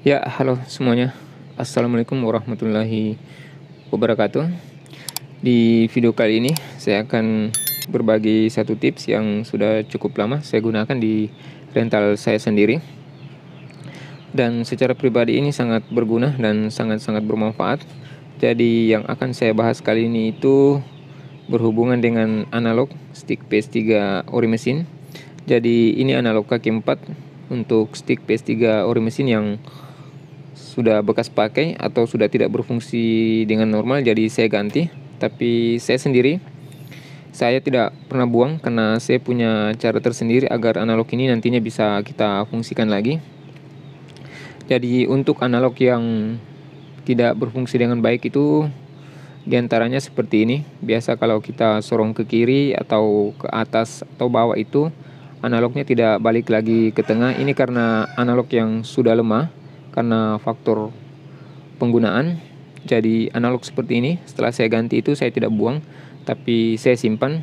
Ya, halo semuanya. Assalamualaikum warahmatullahi wabarakatuh. Di video kali ini saya akan berbagi satu tips yang sudah cukup lama saya gunakan di rental saya sendiri. Dan secara pribadi ini sangat berguna dan sangat-sangat bermanfaat. Jadi yang akan saya bahas kali ini itu berhubungan dengan analog stick PS3 ori mesin. Jadi ini analog kaki 4 untuk stick PS3 ori mesin yang sudah bekas pakai atau sudah tidak berfungsi dengan normal, jadi saya ganti. Tapi saya tidak pernah buang karena saya punya cara tersendiri agar analog ini nantinya bisa kita fungsikan lagi. Jadi untuk analog yang tidak berfungsi dengan baik itu diantaranya seperti ini. Biasa kalau kita sorong ke kiri atau ke atas atau bawah itu analognya tidak balik lagi ke tengah. Ini karena analog yang sudah lemah karena faktor penggunaan. Jadi analog seperti ini setelah saya ganti itu saya tidak buang, tapi saya simpan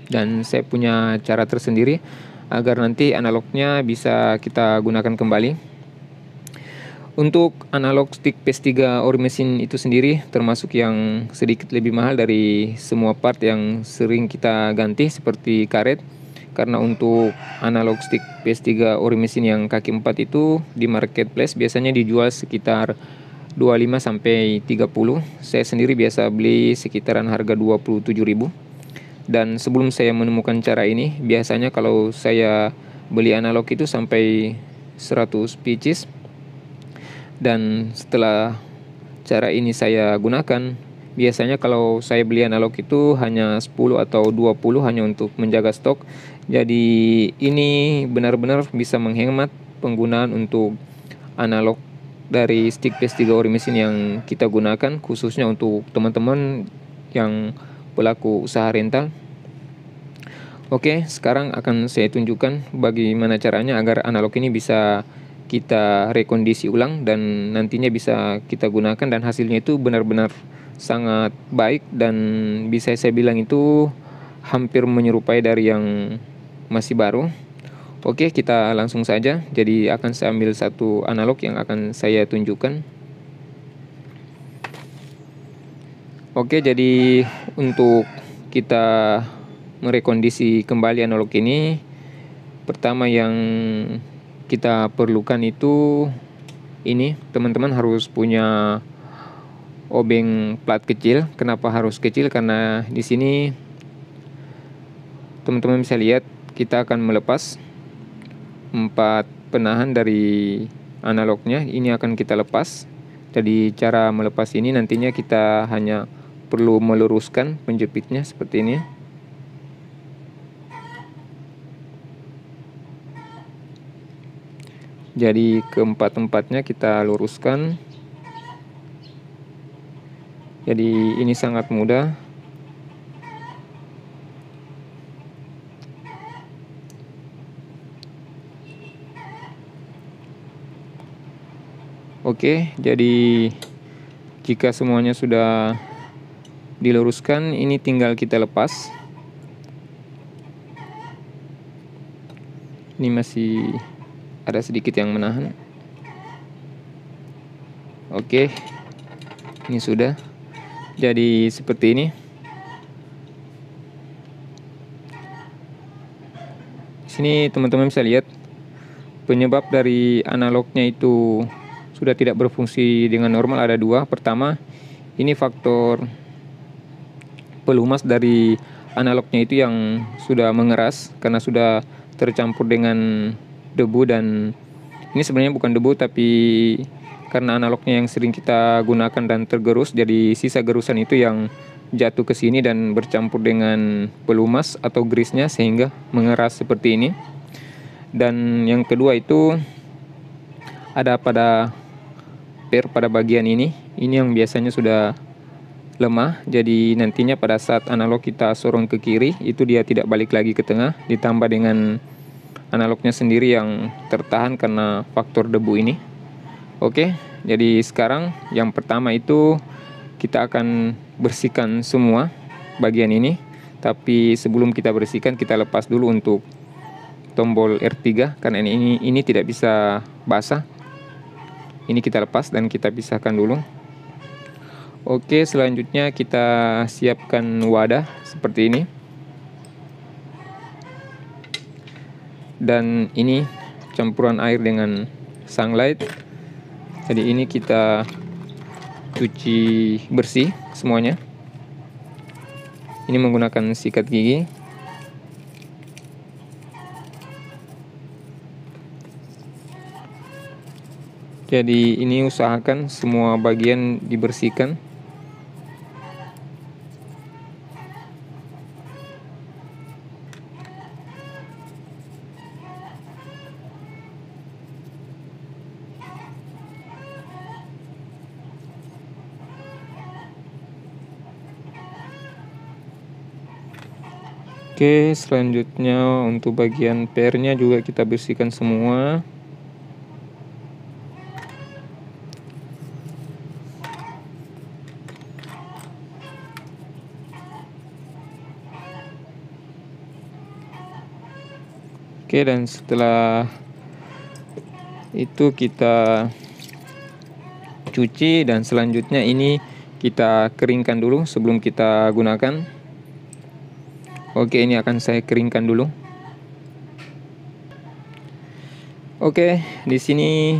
dan saya punya cara tersendiri agar nanti analognya bisa kita gunakan kembali. Untuk analog stick PS3 ori mesin itu sendiri termasuk yang sedikit lebih mahal dari semua part yang sering kita ganti seperti karet. Karena untuk analog stick PS3 ori mesin yang kaki 4 itu di marketplace biasanya dijual sekitar 25 sampai 30. Saya sendiri biasa beli sekitaran harga 27.000. Dan sebelum saya menemukan cara ini, biasanya kalau saya beli analog itu sampai 100 pieces. Dan setelah cara ini saya gunakan, biasanya kalau saya beli analog itu hanya 10 atau 20 hanya untuk menjaga stok. Jadi ini benar-benar bisa menghemat penggunaan untuk analog dari stick PS3 ori mesin yang kita gunakan, khususnya untuk teman-teman yang pelaku usaha rental. Oke, sekarang akan saya tunjukkan bagaimana caranya agar analog ini bisa kita rekondisi ulang dan nantinya bisa kita gunakan, dan hasilnya itu benar-benar sangat baik dan bisa saya bilang itu hampir menyerupai dari yang masih baru. Oke, kita langsung saja. Jadi akan saya ambil satu analog yang akan saya tunjukkan. Oke, jadi untuk kita merekondisi kembali analog ini, pertama yang kita perlukan itu ini, teman-teman harus punya obeng plat kecil. Kenapa harus kecil? Karena di sini teman-teman bisa lihat kita akan melepas 4 penahan dari analognya. Ini akan kita lepas. Jadi cara melepas ini nantinya kita hanya perlu meluruskan penjepitnya seperti ini. Jadi keempat-empatnya kita luruskan. Jadi ini sangat mudah. Oke, jadi jika semuanya sudah diluruskan, ini tinggal kita lepas. Ini masih ada sedikit yang menahan. Oke, ini sudah. Jadi seperti ini. Sini teman-teman bisa lihat penyebab dari analognya itu sudah tidak berfungsi dengan normal ada dua. Pertama, ini faktor pelumas dari analognya itu yang sudah mengeras karena sudah tercampur dengan debu, dan ini sebenarnya bukan debu tapi karena analognya yang sering kita gunakan dan tergerus, jadi sisa gerusan itu yang jatuh ke sini dan bercampur dengan pelumas atau grease-nya sehingga mengeras seperti ini. Dan yang kedua itu ada pada bagian ini yang biasanya sudah lemah. Jadi nantinya pada saat analog kita sorong ke kiri itu dia tidak balik lagi ke tengah, ditambah dengan analognya sendiri yang tertahan karena faktor debu ini. Oke, jadi sekarang yang pertama itu kita akan bersihkan semua bagian ini. Tapi sebelum kita bersihkan, kita lepas dulu untuk tombol R3 karena ini tidak bisa basah. Ini kita lepas dan kita pisahkan dulu. Oke, selanjutnya kita siapkan wadah seperti ini. Dan ini campuran air dengan sunlight. Jadi ini kita cuci bersih semuanya. Ini menggunakan sikat gigi. Jadi ini usahakan semua bagian dibersihkan. Oke, selanjutnya untuk bagian pernya juga kita bersihkan semua. Oke, dan setelah itu kita cuci, dan selanjutnya ini kita keringkan dulu sebelum kita gunakan. Oke, ini akan saya keringkan dulu. Oke, di sini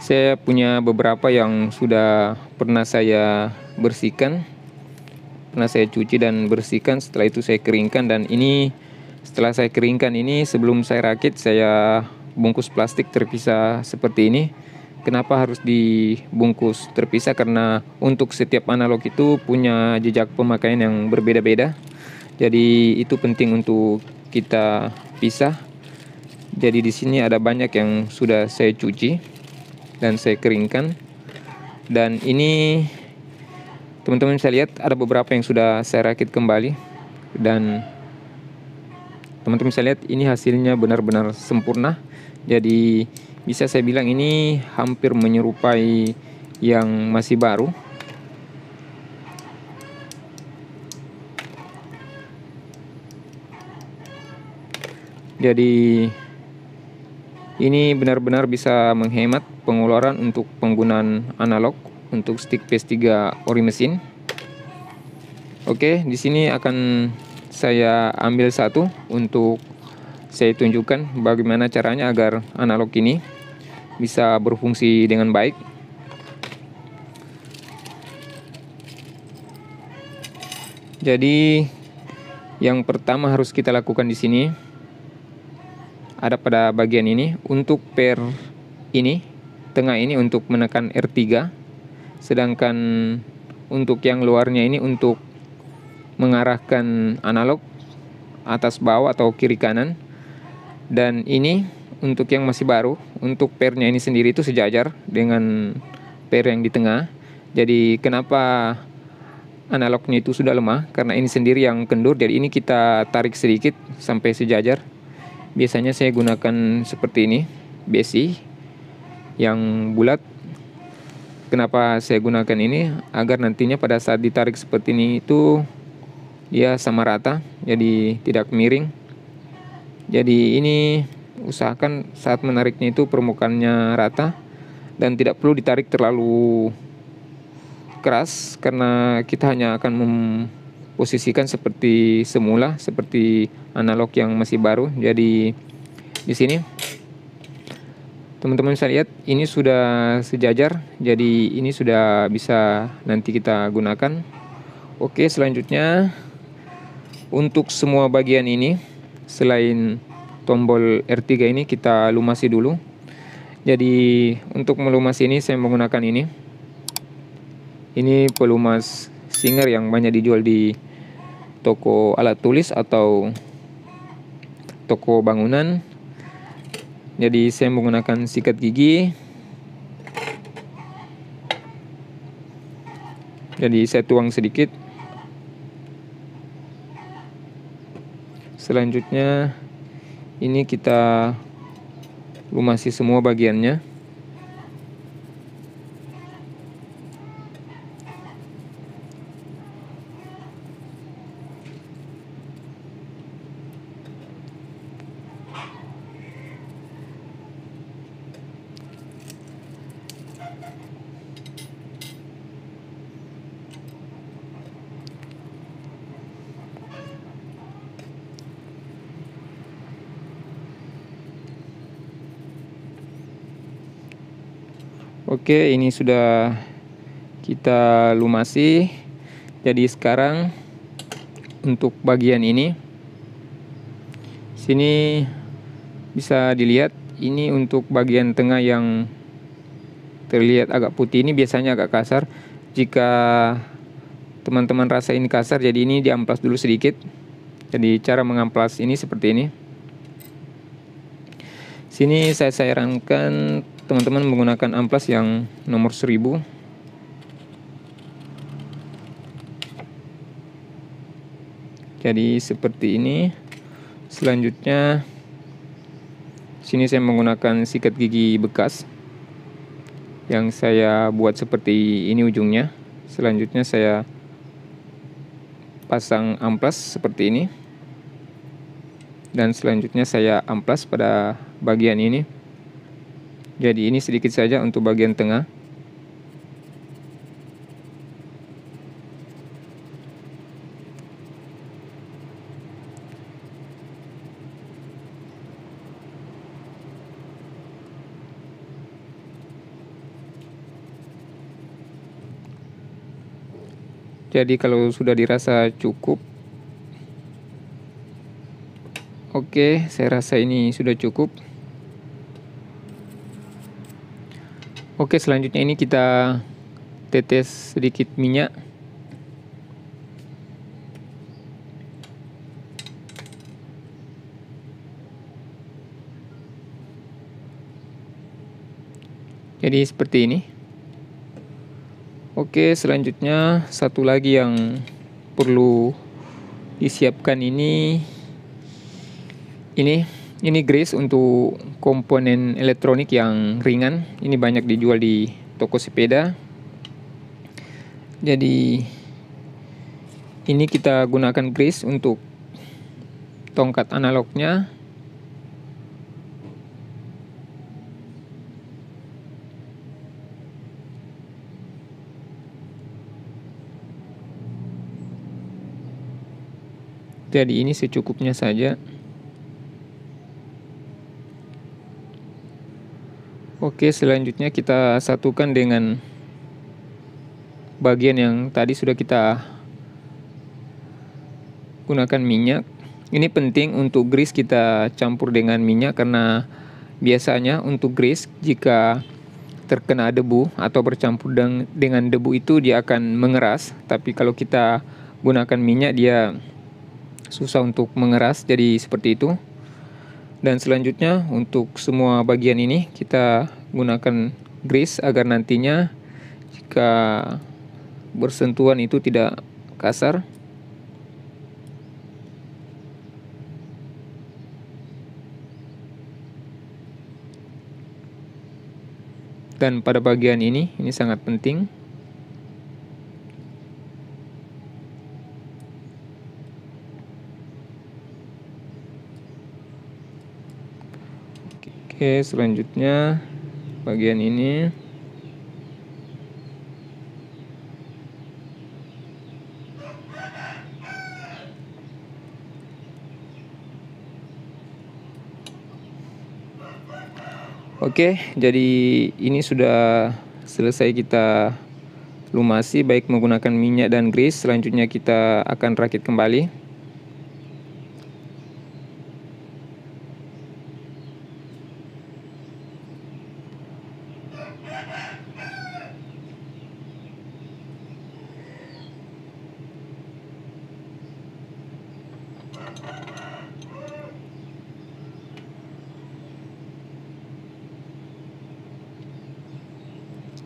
saya punya beberapa yang sudah pernah saya bersihkan, pernah saya cuci dan bersihkan. Setelah itu saya keringkan, dan ini setelah saya keringkan ini, sebelum saya rakit, saya bungkus plastik terpisah seperti ini. Kenapa harus dibungkus terpisah? Karena untuk setiap analog itu punya jejak pemakaian yang berbeda-beda. Jadi itu penting untuk kita pisah. Jadi di sini ada banyak yang sudah saya cuci dan saya keringkan. Dan ini teman-teman bisa lihat ada beberapa yang sudah saya rakit kembali. Dan teman-teman bisa lihat ini hasilnya benar-benar sempurna. Jadi bisa saya bilang ini hampir menyerupai yang masih baru. Jadi ini benar-benar bisa menghemat pengeluaran untuk penggunaan analog untuk stick PS3 ori mesin. Oke, di sini akan saya ambil satu untuk saya tunjukkan bagaimana caranya agar analog ini bisa berfungsi dengan baik. Jadi yang pertama harus kita lakukan di sini ada pada bagian ini untuk per ini, tengah ini untuk menekan R3, sedangkan untuk yang luarnya ini untuk mengarahkan analog atas bawah atau kiri kanan. Dan ini untuk yang masih baru, untuk pernya ini sendiri itu sejajar dengan per yang di tengah. Jadi kenapa analognya itu sudah lemah? Karena ini sendiri yang kendur, jadi ini kita tarik sedikit sampai sejajar. Biasanya saya gunakan seperti ini, besi yang bulat. Kenapa saya gunakan ini? Agar nantinya pada saat ditarik seperti ini itu dia sama rata, jadi tidak miring. Jadi ini usahakan saat menariknya itu permukaannya rata dan tidak perlu ditarik terlalu keras, karena kita hanya akan memposisikan seperti semula, seperti analog yang masih baru. Jadi di sini teman-teman bisa lihat ini sudah sejajar, jadi ini sudah bisa nanti kita gunakan. Oke, selanjutnya untuk semua bagian ini selain tombol R3 ini kita lumasi dulu. Jadi untuk melumasi ini saya menggunakan ini. Ini pelumas Singer yang banyak dijual di toko alat tulis atau toko bangunan. Jadi saya menggunakan sikat gigi. Jadi saya tuang sedikit. Selanjutnya ini kita lumasi semua bagiannya. Oke, ini sudah kita lumasi. Jadi sekarang untuk bagian ini, sini bisa dilihat ini untuk bagian tengah yang terlihat agak putih ini biasanya agak kasar. Jika teman-teman rasa ini kasar, jadi ini diamplas dulu sedikit. Jadi cara mengamplas ini seperti ini. Sini saya sarankan teman-teman menggunakan amplas yang nomor 1000. Jadi seperti ini. Selanjutnya sini saya menggunakan sikat gigi bekas yang saya buat seperti ini ujungnya. Selanjutnya saya pasang amplas seperti ini. Dan selanjutnya saya amplas pada bagian ini. Jadi ini sedikit saja untuk bagian tengah. Jadi kalau sudah dirasa cukup, oke, saya rasa ini sudah cukup. Oke, selanjutnya ini kita tetes sedikit minyak. Jadi seperti ini. Oke, selanjutnya satu lagi yang perlu disiapkan ini grease untuk komponen elektronik yang ringan. Ini banyak dijual di toko sepeda. Jadi ini kita gunakan grease untuk tongkat analognya. Jadi ini secukupnya saja. Oke, selanjutnya kita satukan dengan bagian yang tadi sudah kita gunakan minyak. Ini penting untuk grease kita campur dengan minyak karena biasanya untuk grease jika terkena debu atau bercampur dengan debu itu dia akan mengeras. Tapi kalau kita gunakan minyak dia susah untuk mengeras, jadi seperti itu. Dan selanjutnya untuk semua bagian ini kita gunakan grease agar nantinya jika bersentuhan itu tidak kasar. Dan pada bagian ini sangat penting. Oke, selanjutnya bagian ini. Oke, jadi ini sudah selesai kita lumasi baik menggunakan minyak dan grease. Selanjutnya kita akan rakit kembali.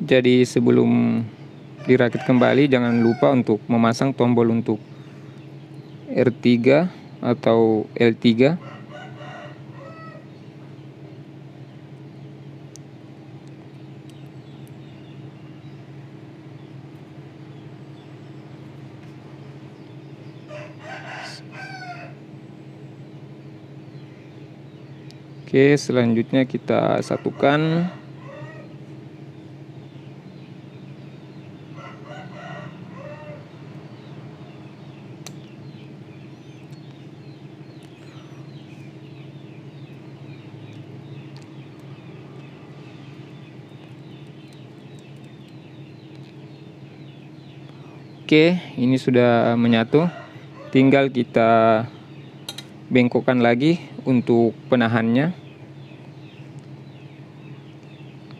Jadi sebelum dirakit kembali jangan lupa untuk memasang tombol untuk R3 atau L3. Oke, selanjutnya kita satukan. Oke, ini sudah menyatu. Tinggal kita bengkokkan lagi untuk penahannya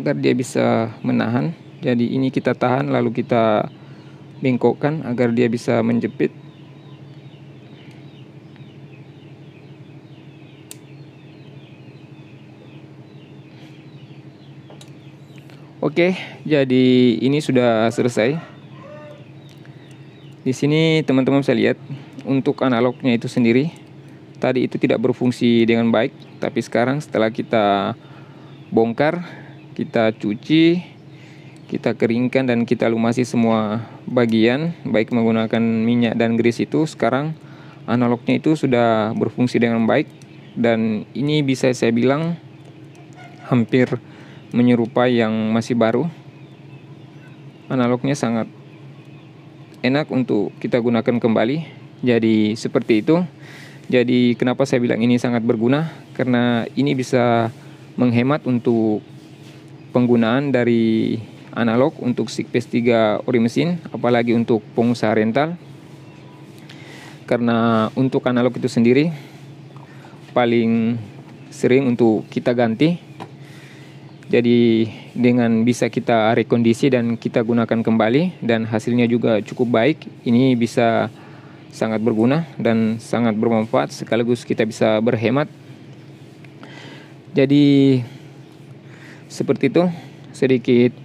agar dia bisa menahan. Jadi ini kita tahan lalu kita bengkokkan agar dia bisa menjepit. Oke, jadi ini sudah selesai. Di sini teman-teman bisa lihat untuk analognya itu sendiri. Tadi itu tidak berfungsi dengan baik, tapi sekarang setelah kita bongkar, kita cuci, kita keringkan dan kita lumasi semua bagian, baik menggunakan minyak dan grease itu, sekarang analognya itu sudah berfungsi dengan baik. Dan ini bisa saya bilang hampir menyerupai yang masih baru. Analognya sangat enak untuk kita gunakan kembali. Jadi seperti itu. Jadi kenapa saya bilang ini sangat berguna? Karena ini bisa menghemat untuk penggunaan dari analog untuk stick PS3 ori mesin, apalagi untuk pengusaha rental. Karena untuk analog itu sendiri paling sering untuk kita ganti. Jadi dengan bisa kita rekondisi dan kita gunakan kembali dan hasilnya juga cukup baik, ini bisa sangat berguna dan sangat bermanfaat, sekaligus kita bisa berhemat. Jadi seperti itu sedikit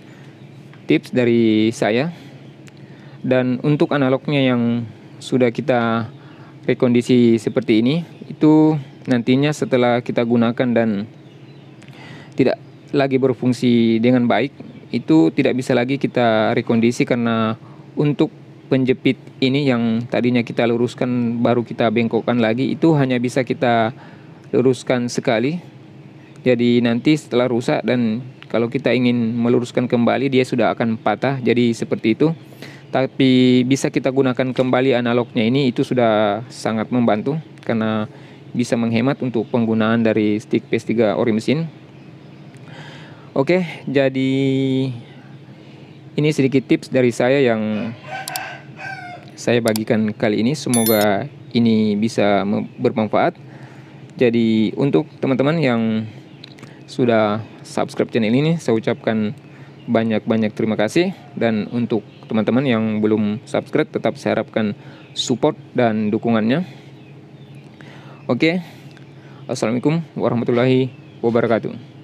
tips dari saya. Dan untuk analognya yang sudah kita rekondisi seperti ini, itu nantinya setelah kita gunakan dan tidak lagi berfungsi dengan baik, itu tidak bisa lagi kita rekondisi, karena untuk penjepit ini yang tadinya kita luruskan baru kita bengkokkan lagi, itu hanya bisa kita luruskan sekali. Jadi nanti setelah rusak dan kalau kita ingin meluruskan kembali, dia sudah akan patah. Jadi seperti itu. Tapi bisa kita gunakan kembali analognya ini, itu sudah sangat membantu karena bisa menghemat untuk penggunaan dari stick PS3 ori mesin. Oke, jadi ini sedikit tips dari saya yang saya bagikan kali ini. Semoga ini bisa bermanfaat. Jadi untuk teman-teman yang sudah subscribe channel ini, saya ucapkan banyak-banyak terima kasih. Dan untuk teman-teman yang belum subscribe, tetap saya harapkan support dan dukungannya. Oke, assalamualaikum warahmatullahi wabarakatuh.